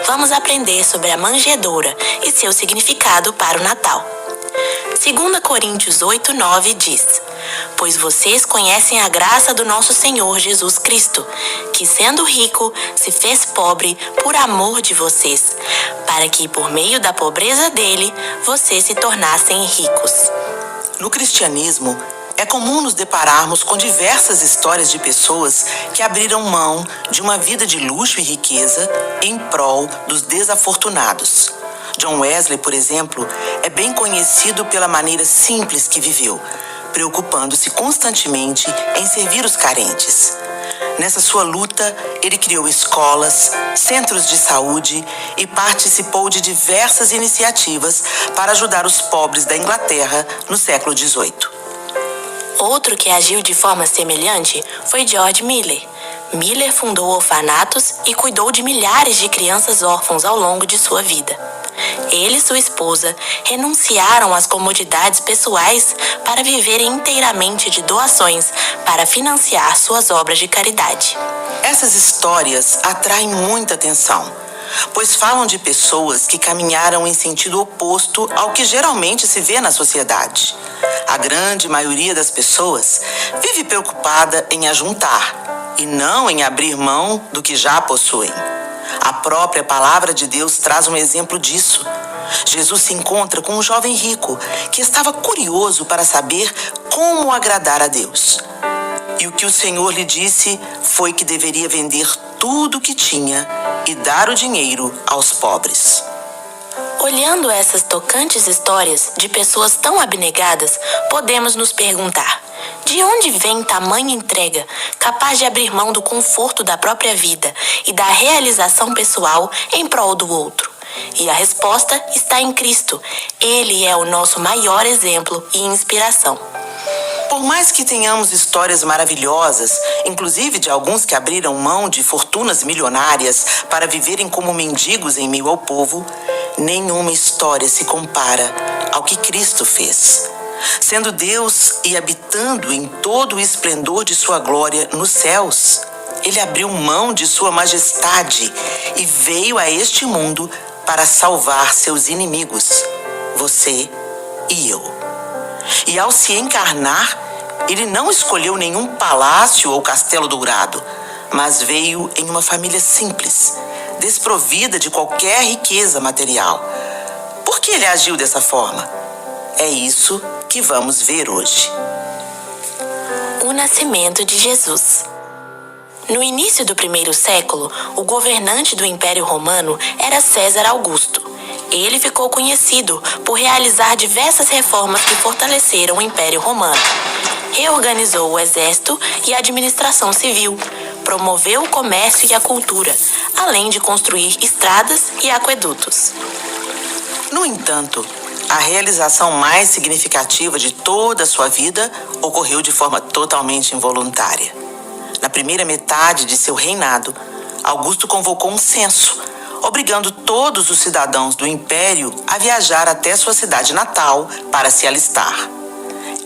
vamos aprender sobre a manjedoura e seu significado para o Natal. 2 Coríntios 8:9 diz: Pois vocês conhecem a graça do nosso Senhor Jesus Cristo, que sendo rico, se fez pobre por amor de vocês, para que por meio da pobreza dele, vocês se tornassem ricos. No cristianismo, é comum nos depararmos com diversas histórias de pessoas que abriram mão de uma vida de luxo e riqueza em prol dos desafortunados. John Wesley, por exemplo, é bem conhecido pela maneira simples que viveu, preocupando-se constantemente em servir os carentes. Nessa sua luta, ele criou escolas, centros de saúde e participou de diversas iniciativas para ajudar os pobres da Inglaterra no século XVIII. Outro que agiu de forma semelhante foi George Miller. Miller fundou orfanatos e cuidou de milhares de crianças órfãos ao longo de sua vida. Ele e sua esposa renunciaram às comodidades pessoais para viverem inteiramente de doações para financiar suas obras de caridade. Essas histórias atraem muita atenção, pois falam de pessoas que caminharam em sentido oposto ao que geralmente se vê na sociedade. A grande maioria das pessoas vive preocupada em ajuntar e não em abrir mão do que já possuem. A própria palavra de Deus traz um exemplo disso. Jesus se encontra com um jovem rico que estava curioso para saber como agradar a Deus. E o que o Senhor lhe disse foi que deveria vender tudo o que tinha e dar o dinheiro aos pobres. Olhando essas tocantes histórias de pessoas tão abnegadas, podemos nos perguntar: de onde vem tamanha entrega, capaz de abrir mão do conforto da própria vida e da realização pessoal em prol do outro? E a resposta está em Cristo. Ele é o nosso maior exemplo e inspiração. Por mais que tenhamos histórias maravilhosas, inclusive de alguns que abriram mão de fortunas milionárias para viverem como mendigos em meio ao povo, nenhuma história se compara ao que Cristo fez. Sendo Deus e habitando em todo o esplendor de sua glória nos céus, ele abriu mão de sua majestade e veio a este mundo para salvar seus inimigos, você e eu. E ao se encarnar, ele não escolheu nenhum palácio ou castelo dourado, mas veio em uma família simples, desprovida de qualquer riqueza material. Por que ele agiu dessa forma? É isso que vamos ver hoje. O nascimento de Jesus. No início do primeiro século, o governante do Império Romano era César Augusto. Ele ficou conhecido por realizar diversas reformas que fortaleceram o Império Romano. Reorganizou o exército e a administração civil, promoveu o comércio e a cultura, além de construir estradas e aquedutos. No entanto, a realização mais significativa de toda a sua vida ocorreu de forma totalmente involuntária. Na primeira metade de seu reinado, Augusto convocou um censo, obrigando todos os cidadãos do Império a viajar até sua cidade natal para se alistar.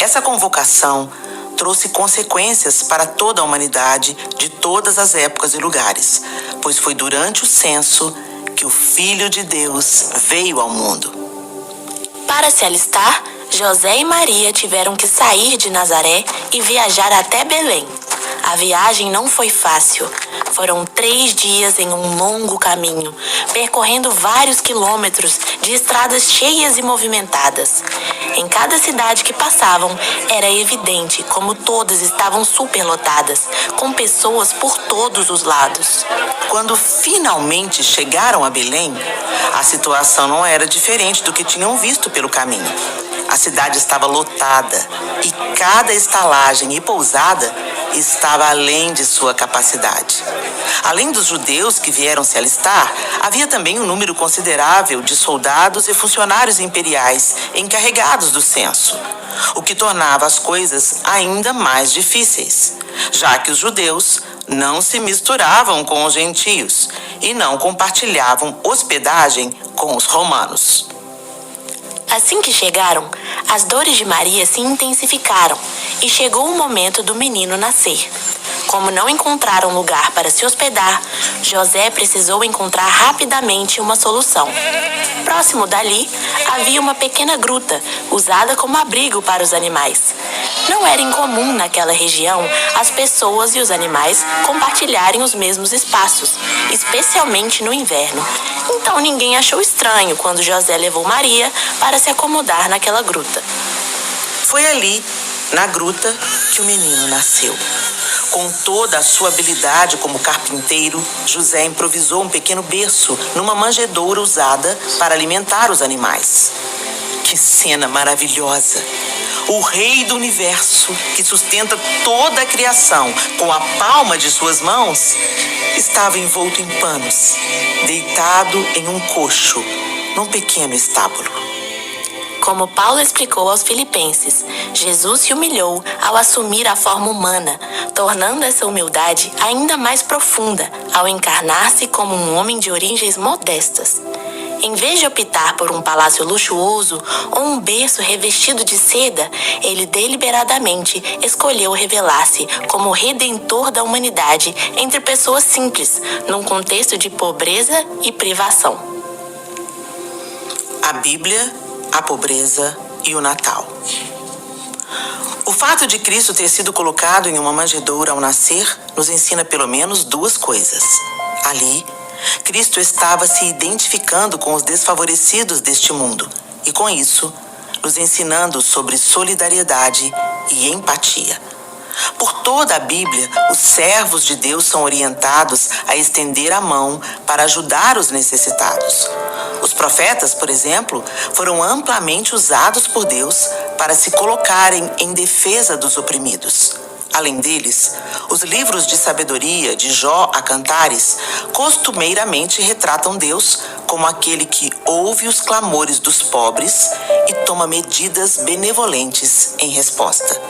Essa convocação trouxe consequências para toda a humanidade de todas as épocas e lugares, pois foi durante o censo que o Filho de Deus veio ao mundo. Para se alistar, José e Maria tiveram que sair de Nazaré e viajar até Belém. A viagem não foi fácil. Foram 3 dias em um longo caminho, percorrendo vários quilômetros de estradas cheias e movimentadas. Em cada cidade que passavam, era evidente como todas estavam superlotadas, com pessoas por todos os lados. Quando finalmente chegaram a Belém, a situação não era diferente do que tinham visto pelo caminho. A cidade estava lotada e cada estalagem e pousada estava além de sua capacidade. Além dos judeus que vieram se alistar, havia também um número considerável de soldados e funcionários imperiais encarregados do censo, o que tornava as coisas ainda mais difíceis, já que os judeus não se misturavam com os gentios e não compartilhavam hospedagem com os romanos. Assim que chegaram, as dores de Maria se intensificaram e chegou o momento do menino nascer. Como não encontraram lugar para se hospedar, José precisou encontrar rapidamente uma solução. Próximo dali, havia uma pequena gruta, usada como abrigo para os animais. Não era incomum naquela região as pessoas e os animais compartilharem os mesmos espaços, especialmente no inverno. Então ninguém achou estranho quando José levou Maria para se acomodar naquela gruta. Foi ali, na gruta, que o menino nasceu. Com toda a sua habilidade como carpinteiro, José improvisou um pequeno berço numa manjedoura usada para alimentar os animais. Que cena maravilhosa! O rei do universo, que sustenta toda a criação com a palma de suas mãos, estava envolto em panos, deitado em um coxo, num pequeno estábulo. Como Paulo explicou aos Filipenses, Jesus se humilhou ao assumir a forma humana, tornando essa humildade ainda mais profunda ao encarnar-se como um homem de origens modestas. Em vez de optar por um palácio luxuoso ou um berço revestido de seda, ele deliberadamente escolheu revelar-se como o redentor da humanidade entre pessoas simples, num contexto de pobreza e privação. A Bíblia, a pobreza e o Natal. O fato de Cristo ter sido colocado em uma manjedoura ao nascer nos ensina pelo menos duas coisas. Ali, Cristo estava se identificando com os desfavorecidos deste mundo e, com isso, nos ensinando sobre solidariedade e empatia. Por toda a Bíblia, os servos de Deus são orientados a estender a mão para ajudar os necessitados. Os profetas, por exemplo, foram amplamente usados por Deus para se colocarem em defesa dos oprimidos. Além deles, os livros de sabedoria de Jó a Cantares costumeiramente retratam Deus como aquele que ouve os clamores dos pobres e toma medidas benevolentes em resposta.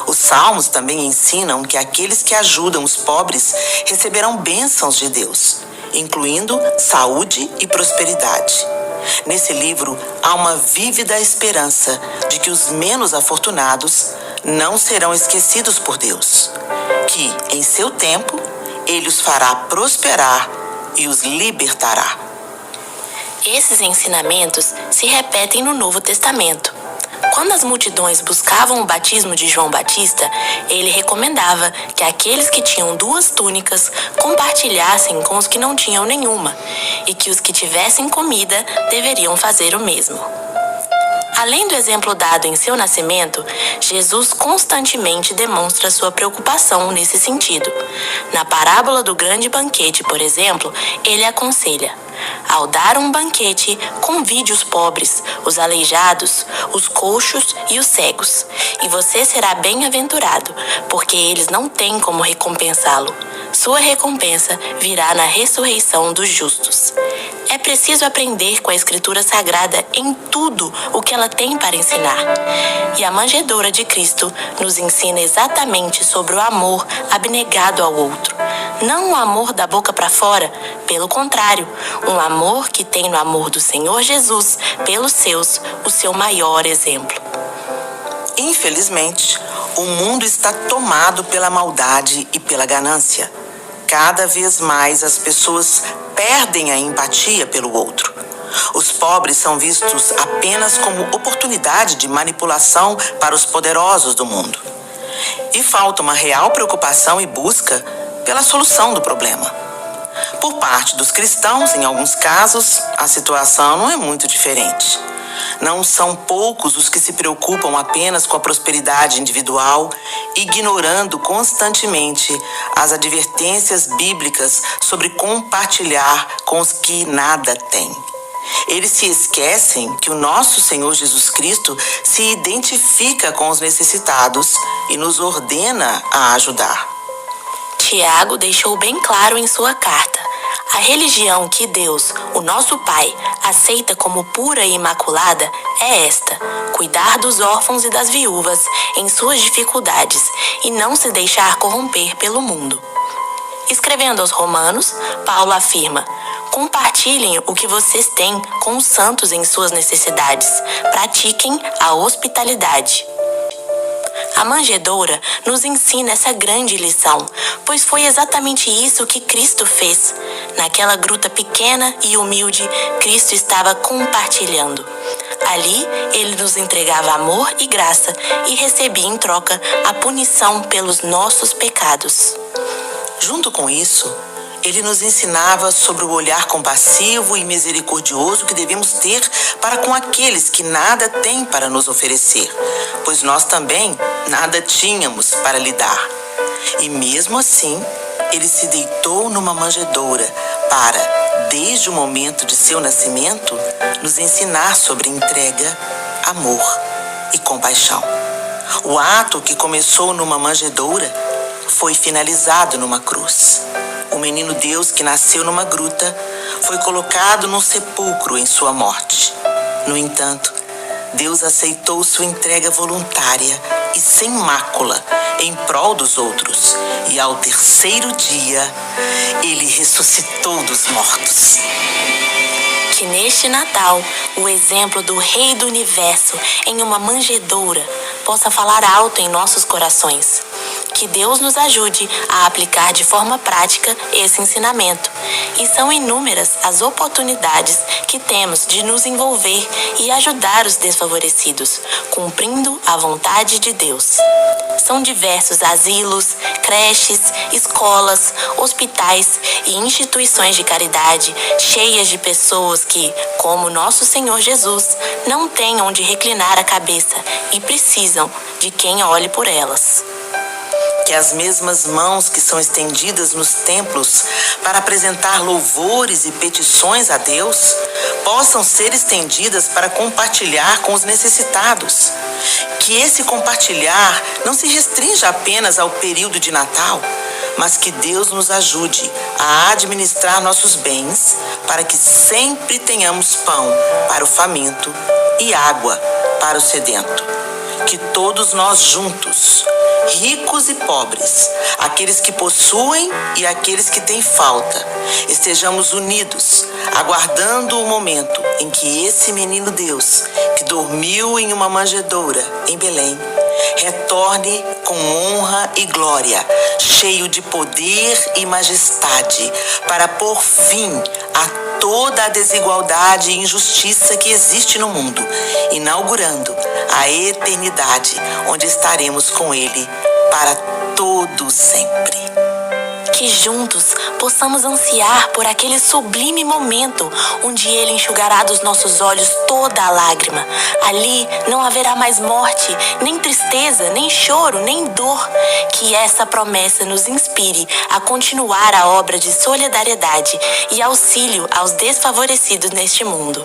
Os salmos também ensinam que aqueles que ajudam os pobres receberão bênçãos de Deus, incluindo saúde e prosperidade. Nesse livro, há uma vívida esperança de que os menos afortunados não serão esquecidos por Deus, que, em seu tempo, Ele os fará prosperar e os libertará. Esses ensinamentos se repetem no Novo Testamento. Quando as multidões buscavam o batismo de João Batista, ele recomendava que aqueles que tinham 2 túnicas compartilhassem com os que não tinham nenhuma, e que os que tivessem comida deveriam fazer o mesmo. Além do exemplo dado em seu nascimento, Jesus constantemente demonstra sua preocupação nesse sentido. Na parábola do grande banquete, por exemplo, ele aconselha: ao dar um banquete, convide os pobres, os aleijados, os coxos e os cegos, e você será bem-aventurado, porque eles não têm como recompensá-lo. Sua recompensa virá na ressurreição dos justos. É preciso aprender com a Escritura Sagrada em tudo o que ela tem para ensinar. E a manjedoura de Cristo nos ensina exatamente sobre o amor abnegado ao outro. Não o amor da boca para fora, pelo contrário, um amor que tem no amor do Senhor Jesus pelos seus o seu maior exemplo. Infelizmente, o mundo está tomado pela maldade e pela ganância. Cada vez mais as pessoas perdem a empatia pelo outro. Os pobres são vistos apenas como oportunidade de manipulação para os poderosos do mundo. E falta uma real preocupação e busca pela solução do problema. Por parte dos cristãos, em alguns casos, a situação não é muito diferente. Não são poucos os que se preocupam apenas com a prosperidade individual, ignorando constantemente as advertências bíblicas sobre compartilhar com os que nada têm. Eles se esquecem que o nosso Senhor Jesus Cristo se identifica com os necessitados e nos ordena a ajudar. Tiago deixou bem claro em sua carta: a religião que Deus, o nosso Pai, aceita como pura e imaculada é esta: cuidar dos órfãos e das viúvas em suas dificuldades e não se deixar corromper pelo mundo. Escrevendo aos Romanos, Paulo afirma: compartilhem o que vocês têm com os santos em suas necessidades. Pratiquem a hospitalidade. A manjedoura nos ensina essa grande lição, pois foi exatamente isso que Cristo fez. Naquela gruta pequena e humilde, Cristo estava compartilhando. Ali, ele nos entregava amor e graça e recebia em troca a punição pelos nossos pecados. Junto com isso, ele nos ensinava sobre o olhar compassivo e misericordioso que devemos ter para com aqueles que nada têm para nos oferecer, pois nós também nada tínhamos para lhe dar. E mesmo assim, ele se deitou numa manjedoura para, desde o momento de seu nascimento, nos ensinar sobre entrega, amor e compaixão. O ato que começou numa manjedoura foi finalizado numa cruz. O menino Deus que nasceu numa gruta foi colocado num sepulcro em sua morte. No entanto, Deus aceitou sua entrega voluntária e sem mácula em prol dos outros. E ao terceiro dia, ele ressuscitou dos mortos. Que neste Natal, o exemplo do Rei do Universo em uma manjedoura possa falar alto em nossos corações. Que Deus nos ajude a aplicar de forma prática esse ensinamento. E são inúmeras as oportunidades que temos de nos envolver e ajudar os desfavorecidos, cumprindo a vontade de Deus. São diversos asilos, creches, escolas, hospitais e instituições de caridade cheias de pessoas que, como nosso Senhor Jesus, não têm onde reclinar a cabeça e precisam de quem olhe por elas. Que as mesmas mãos que são estendidas nos templos para apresentar louvores e petições a Deus possam ser estendidas para compartilhar com os necessitados. Que esse compartilhar não se restrinja apenas ao período de Natal, mas que Deus nos ajude a administrar nossos bens para que sempre tenhamos pão para o faminto e água para o sedento. Que todos nós juntos, ricos e pobres, aqueles que possuem e aqueles que têm falta, estejamos unidos, aguardando o momento em que esse menino Deus, que dormiu em uma manjedoura em Belém, retorne com honra e glória, cheio de poder e majestade, para pôr fim a toda a desigualdade e injustiça que existe no mundo, inaugurando a eternidade, onde estaremos com Ele para todo sempre. Que juntos possamos ansiar por aquele sublime momento onde Ele enxugará dos nossos olhos toda a lágrima. Ali não haverá mais morte, nem tristeza, nem choro, nem dor. Que essa promessa nos inspire a continuar a obra de solidariedade e auxílio aos desfavorecidos neste mundo.